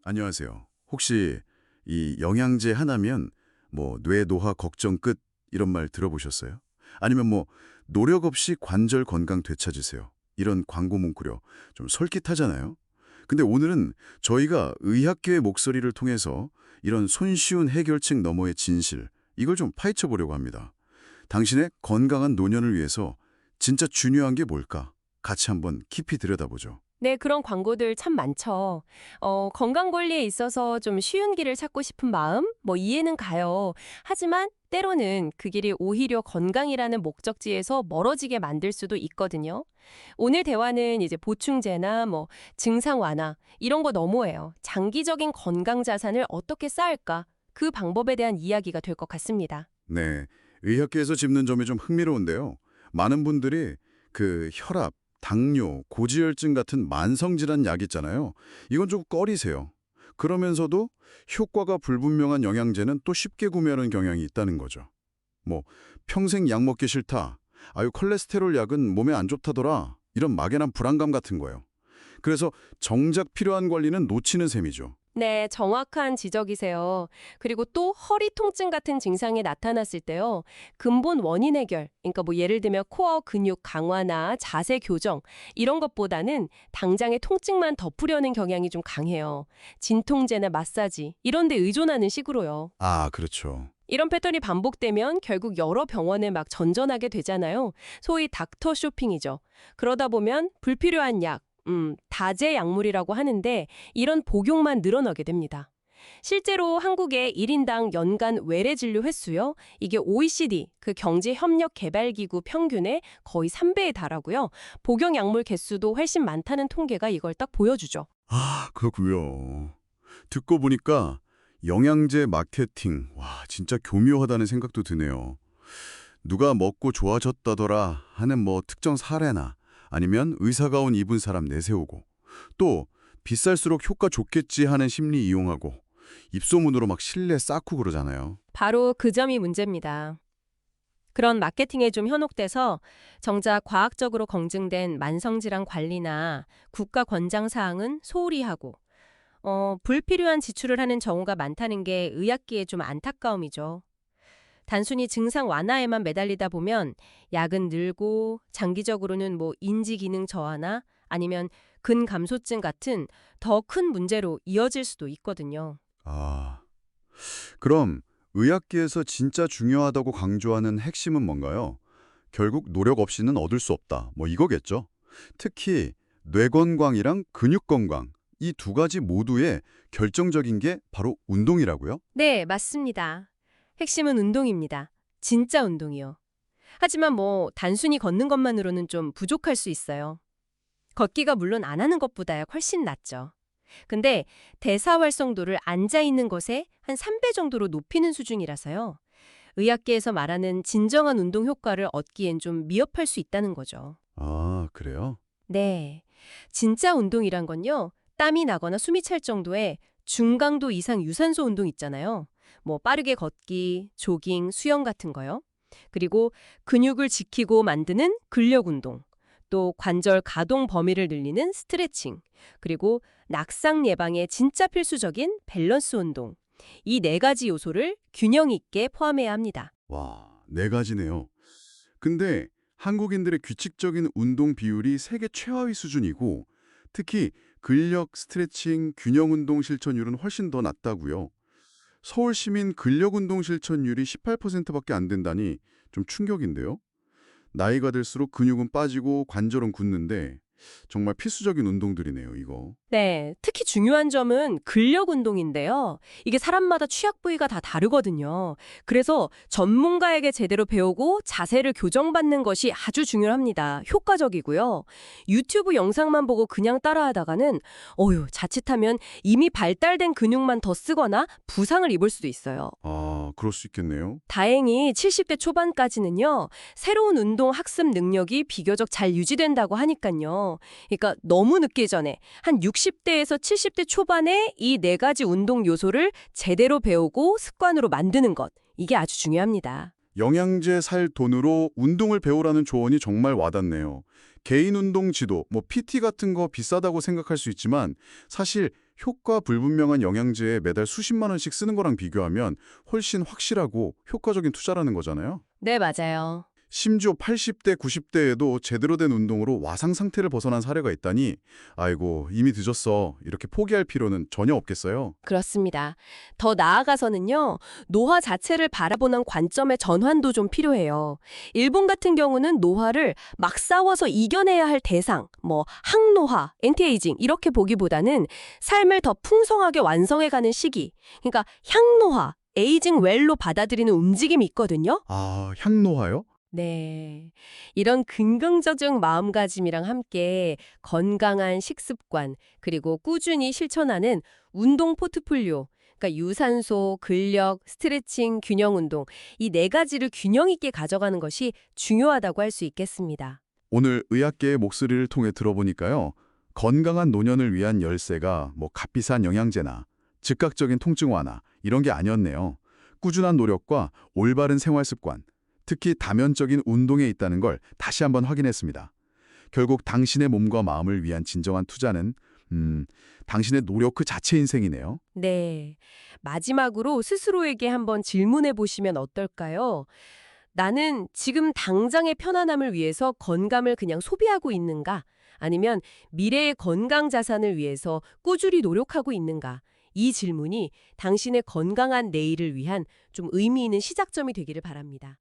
안녕하세요. 혹시 이 영양제 하나면 뭐 뇌 노화 걱정 끝 이런 말 들어보셨어요? 아니면 뭐 노력 없이 관절 건강 되찾으세요. 이런 광고 문구려 좀 솔깃하잖아요. 근데 오늘은 저희가 의학계의 목소리를 통해서 이런 손쉬운 해결책 너머의 진실, 이걸 좀 파헤쳐 보려고 합니다. 당신의 건강한 노년을 위해서 진짜 중요한 게 뭘까? 같이 한번 깊이 들여다보죠. 네, 그런 광고들 참 많죠. 건강 관리에 있어서 좀 쉬운 길을 찾고 싶은 마음, 이해는 가요. 하지만 때로는 그 길이 오히려 건강이라는 목적지에서 멀어지게 만들 수도 있거든요. 오늘 대화는 이제 보충제나 증상 완화, 이런 거 너머예요. 장기적인 건강 자산을 어떻게 쌓을까? 그 방법에 대한 이야기가 될 것 같습니다. 네, 의학계에서 짚는 점이 좀 흥미로운데요. 많은 분들이 그 혈압, 당뇨, 고지혈증 같은 만성질환 약 있잖아요. 이건 좀 꺼리세요. 그러면서도 효과가 불분명한 영양제는 또 쉽게 구매하는 경향이 있다는 거죠. 뭐 평생 약 먹기 싫다. 아유 콜레스테롤 약은 몸에 안 좋다더라. 이런 막연한 불안감 같은 거예요. 그래서 정작 필요한 관리는 놓치는 셈이죠. 네, 정확한 지적이세요. 그리고 또 허리 통증 같은 증상이 나타났을 때요. 근본 원인 해결, 그러니까 예를 들면 코어 근육 강화나 자세 교정 이런 것보다는 당장의 통증만 덮으려는 경향이 좀 강해요. 진통제나 마사지 이런 데 의존하는 식으로요. 아, 그렇죠. 이런 패턴이 반복되면 결국 여러 병원에 막 전전하게 되잖아요. 소위 닥터 쇼핑이죠. 그러다 보면 불필요한 약, 다제 약물이라고 하는데 이런 복용만 늘어나게 됩니다. 실제로 한국의 1인당 연간 외래 진료 횟수요. 이게 OECD, 그 경제협력개발기구 평균의 거의 3배에 달하고요. 복용 약물 개수도 훨씬 많다는 통계가 이걸 딱 보여주죠. 아, 그렇고요. 듣고 보니까 영양제 마케팅, 와, 진짜 교묘하다는 생각도 드네요. 누가 먹고 좋아졌다더라 하는 뭐 특정 사례나 아니면 의사가 온 입은 사람 내세우고 또 비쌀수록 효과 좋겠지 하는 심리 이용하고 입소문으로 막 신뢰 쌓고 그러잖아요. 바로 그 점이 문제입니다. 그런 마케팅에 좀 현혹돼서 정작 과학적으로 검증된 만성질환 관리나 국가 권장 사항은 소홀히 하고 불필요한 지출을 하는 경우가 많다는 게 의학계의 좀 안타까움이죠. 단순히 증상 완화에만 매달리다 보면 약은 늘고 장기적으로는 인지 기능 저하나 아니면 근감소증 같은 더 큰 문제로 이어질 수도 있거든요. 아, 그럼 의학계에서 진짜 중요하다고 강조하는 핵심은 뭔가요? 결국 노력 없이는 얻을 수 없다. 뭐 이거겠죠? 특히 뇌 건강이랑 근육 건강 이 두 가지 모두에 결정적인 게 바로 운동이라고요? 네, 맞습니다. 핵심은 운동입니다. 진짜 운동이요. 하지만 단순히 걷는 것만으로는 좀 부족할 수 있어요. 걷기가 물론 안 하는 것보다야 훨씬 낫죠. 근데 대사 활성도를 앉아 있는 것에 한 3배 정도로 높이는 수준이라서요. 의학계에서 말하는 진정한 운동 효과를 얻기엔 좀 미흡할 수 있다는 거죠. 아, 그래요? 네. 진짜 운동이란 건요. 땀이 나거나 숨이 찰 정도의 중강도 이상 유산소 운동 있잖아요. 빠르게 걷기, 조깅, 수영 같은 거요. 그리고 근육을 지키고 만드는 근력 운동, 또 관절 가동 범위를 늘리는 스트레칭, 그리고 낙상 예방에 진짜 필수적인 밸런스 운동. 이 네 가지 요소를 균형 있게 포함해야 합니다. 와, 네 가지네요. 근데 한국인들의 규칙적인 운동 비율이 세계 최하위 수준이고 특히 근력, 스트레칭, 균형 운동 실천율은 훨씬 더 낮다고요. 서울 시민 근력 운동 실천율이 18%밖에 안 된다니 좀 충격인데요. 나이가 들수록 근육은 빠지고 관절은 굳는데 정말 필수적인 운동들이네요, 이거. 네, 특히 중요한 점은 근력 운동인데요. 이게 사람마다 취약 부위가 다 다르거든요. 그래서 전문가에게 제대로 배우고 자세를 교정받는 것이 아주 중요합니다. 효과적이고요. 유튜브 영상만 보고 그냥 따라하다가는 자칫하면 이미 발달된 근육만 더 쓰거나 부상을 입을 수도 있어요. 아, 그럴 수 있겠네요. 다행히 70대 초반까지는요, 새로운 운동 학습 능력이 비교적 잘 유지된다고 하니까요. 그러니까 너무 늦기 전에 한 60대에서 70대 초반에 이 네 가지 운동 요소를 제대로 배우고 습관으로 만드는 것. 이게 아주 중요합니다. 영양제 살 돈으로 운동을 배우라는 조언이 정말 와닿네요. 개인 운동 지도, PT 같은 거 비싸다고 생각할 수 있지만 사실 효과 불분명한 영양제에 매달 수십만 원씩 쓰는 거랑 비교하면 훨씬 확실하고 효과적인 투자라는 거잖아요. 네, 맞아요. 심지어 80대, 90대에도 제대로 된 운동으로 와상 상태를 벗어난 사례가 있다니 아이고 이미 늦었어 이렇게 포기할 필요는 전혀 없겠어요. 그렇습니다. 더 나아가서는요, 노화 자체를 바라보는 관점의 전환도 좀 필요해요. 일본 같은 경우는 노화를 막 싸워서 이겨내야 할 대상, 항노화, 엔티에이징 이렇게 보기보다는 삶을 더 풍성하게 완성해가는 시기, 그러니까 향노화, 에이징 웰로 받아들이는 움직임이 있거든요. 아, 향노화요? 네. 이런 긍정적 마음가짐이랑 함께 건강한 식습관, 그리고 꾸준히 실천하는 운동 포트폴리오, 그러니까 유산소, 근력, 스트레칭, 균형 운동, 이 네 가지를 균형 있게 가져가는 것이 중요하다고 할 수 있겠습니다. 오늘 의학계의 목소리를 통해 들어보니까요. 건강한 노년을 위한 열쇠가 값비싼 영양제나 즉각적인 통증 완화 이런 게 아니었네요. 꾸준한 노력과 올바른 생활 습관, 특히 다면적인 운동에 있다는 걸 다시 한번 확인했습니다. 결국 당신의 몸과 마음을 위한 진정한 투자는 당신의 노력 그 자체 인생이네요. 네. 마지막으로 스스로에게 한번 질문해 보시면 어떨까요? 나는 지금 당장의 편안함을 위해서 건강을 그냥 소비하고 있는가? 아니면 미래의 건강 자산을 위해서 꾸준히 노력하고 있는가? 이 질문이 당신의 건강한 내일을 위한 좀 의미 있는 시작점이 되기를 바랍니다.